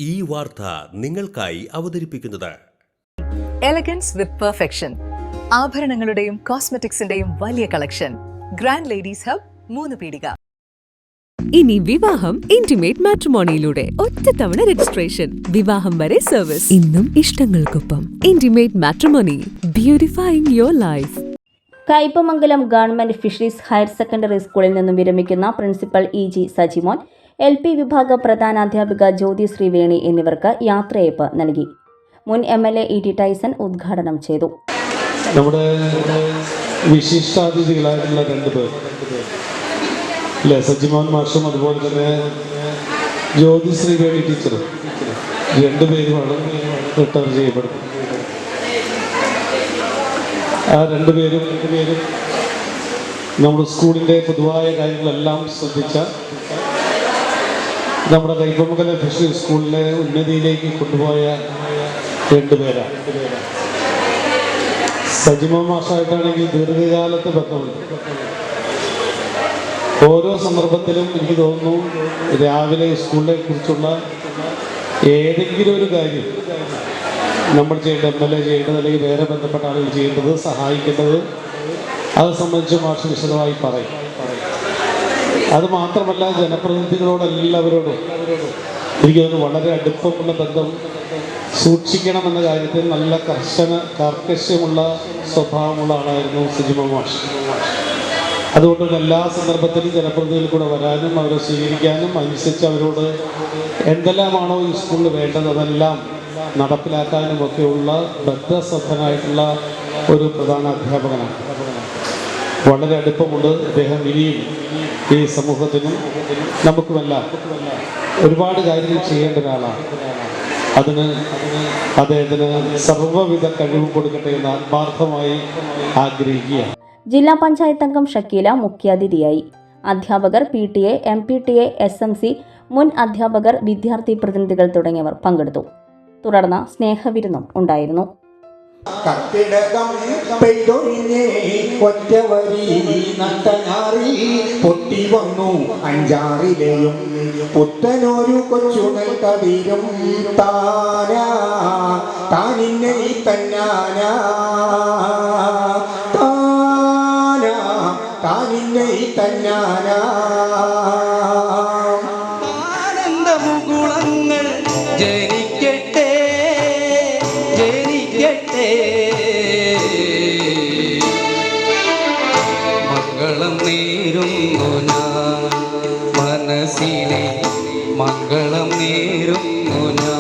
ഈ വാർത്ത നിങ്ങൾക്കായി അവതരിപ്പിക്കുന്നത് എലഗൻസ് വിത്ത് പെർഫെക്ഷൻ, ആഭരണങ്ങളുടെയും കോസ്മെറ്റിക്സിന്റെയും വലിയ കളക്ഷൻ. ഗ്രാൻഡ് ലേഡീസ് ഹബ്, 3 പീടിക. ഇനി വിവാഹം ഇന്റിമേറ്റ് മാട്രിമോണിയിലൂടെ ഒറ്റത്തവണ രജിസ്ട്രേഷൻ, വിവാഹം വരെ സർവീസ്. ഇന്നും ഇഷ്ടങ്ങൾക്കൊപ്പം intimate matrimony, beautifying your life. Kaipamangalam government fisheries higher secondary സ്കൂളിൽ നിന്നും വിരമിക്കുന്ന പ്രിൻസിപ്പൽ EG സജിമോൻ, LP വിഭാഗം പ്രധാനാധ്യാപിക ജ്യോതി ശ്രീവേണി എന്നിവർക്ക് യാത്രയയപ്പ് നൽകി. മുൻ MLA E.T. ടൈസൺ ഉദ്ഘാടനം ചെയ്തു. നമ്മുടെ വിശിഷ്ടാതിഥികളായിട്ടുള്ള 2 പേർ അല്ലേ, സജിമോൻ മാഷും അതുപോലെ തന്നെ ജ്യോതി ശ്രീവേണി ടീച്ചറും, 2 പേരുമാണ് റിട്ടയർ ചെയ്യപ്പെടുന്നത്. ആ 2 പേരും നമ്മുടെ സ്കൂളിൻ്റെ പൊതുവായ കാര്യങ്ങളെല്ലാം ശ്രദ്ധിച്ച, നമ്മുടെ കയ്പമംഗലം ഫിഷറി സ്കൂളിലെ ഉന്നതിയിലേക്ക് കൊണ്ടുപോയ 2 പേരാണ്. സജിമോൻ മാഷായിട്ടാണെങ്കിൽ ദീർഘകാലത്തെ ബന്ധമുണ്ട്. ഓരോ സന്ദർഭത്തിലും എനിക്ക് തോന്നുന്നു രാവിലെ സ്കൂളിനെ കുറിച്ചുള്ള ഏതെങ്കിലും ഒരു കാര്യം നമ്മൾ ചെയ്യേണ്ടത്, MLA ചെയ്യേണ്ടത്, അല്ലെങ്കിൽ വേറെ ബന്ധപ്പെട്ട ആളുകൾ ചെയ്യേണ്ടത്, സഹായിക്കേണ്ടത്, അത് സംബന്ധിച്ച് മാഷ് വിശദമായി പറയും. അത് മാത്രമല്ല, ജനപ്രതിനിധികളോടെല്ലാവരോടും എനിക്ക് തോന്നുന്നു വളരെ അടുപ്പമുള്ള ബന്ധം സൂക്ഷിക്കണമെന്ന കാര്യത്തിൽ നല്ല കാർക്കശ്യമുള്ള സ്വഭാവമുള്ള ആളായിരുന്നു സജിമോൻ മാഷ്. അതുകൊണ്ട് എല്ലാ സന്ദർഭത്തിലും ജനപ്രതിനിധികൾ കൂടെ വരാനും അവരെ സ്വീകരിക്കാനും അനുസരിച്ച് അവരോട് എന്തെല്ലാമാണോ ഈ സ്കൂളിൽ വേണ്ടത് അതെല്ലാം നടപ്പിലാക്കാനും ഒക്കെയുള്ള ബദ്ധശ്രദ്ധനായിട്ടുള്ള ഒരു പ്രധാന അധ്യാപകനാണ്. വളരെ അടുപ്പമുണ്ട് അദ്ദേഹം. ഇനിയും ഈ സമൂഹത്തിനും നമുക്കുമെല്ലാം ഒരുപാട് കാര്യങ്ങൾ ചെയ്യേണ്ട ഒരാളാണ്. അതിന് അദ്ദേഹത്തിന് സർവ്വവിധ കഴിവും കൊടുക്കട്ടെ എന്ന് ആത്മാർത്ഥമായി ആഗ്രഹിക്കുകയാണ്. ജില്ലാ പഞ്ചായത്ത് അംഗം ഷക്കീല മുഖ്യാതിഥിയായി. അധ്യാപകർ, PTA, MPTA, SMC, മുൻ അധ്യാപകർ, വിദ്യാർത്ഥി പ്രതിനിധികൾ തുടങ്ങിയവർ പങ്കെടുത്തു. തുടർന്ന് സ്നേഹവിരുന്നും ഉണ്ടായിരുന്നു. കർക്കിടകം പെയ്തൊഴിഞ്ഞേ ഒറ്റവരി നട്ടനാറി പൊട്ടി വന്നു 5-6 പുത്തനൊരു കൊച്ചുകൾ കവിരും താനാ താനിന്നെ തന്നാനാ താനാ താനിന്നെ തന്നാനാ. ആനന്ദമുകുളങ്ങൾ ജനിക്കട്ടെ ജനിക്കട്ടെ, മംഗളം നേരുന്നു ഞാൻ, മനസ്സിലെ മംഗളം നേരുന്നു ഞാൻ.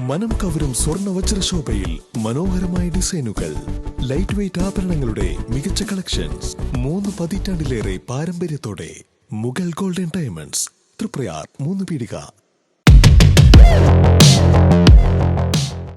മനം കവരും സ്വർണ്ണ വജ്രശോഭയിൽ മനോഹരമായ ഡിസൈനുകൾ, ലൈറ്റ് വെയ്റ്റ് ആഭരണങ്ങളുടെ മികച്ച കളക്ഷൻസ്, 3 പതിറ്റാണ്ടിലേറെ പാരമ്പര്യത്തോടെ മുഗൾ ഗോൾഡൻ ഡയമണ്ട്സ്, തൃപ്രയാർ, 3 പീടിക.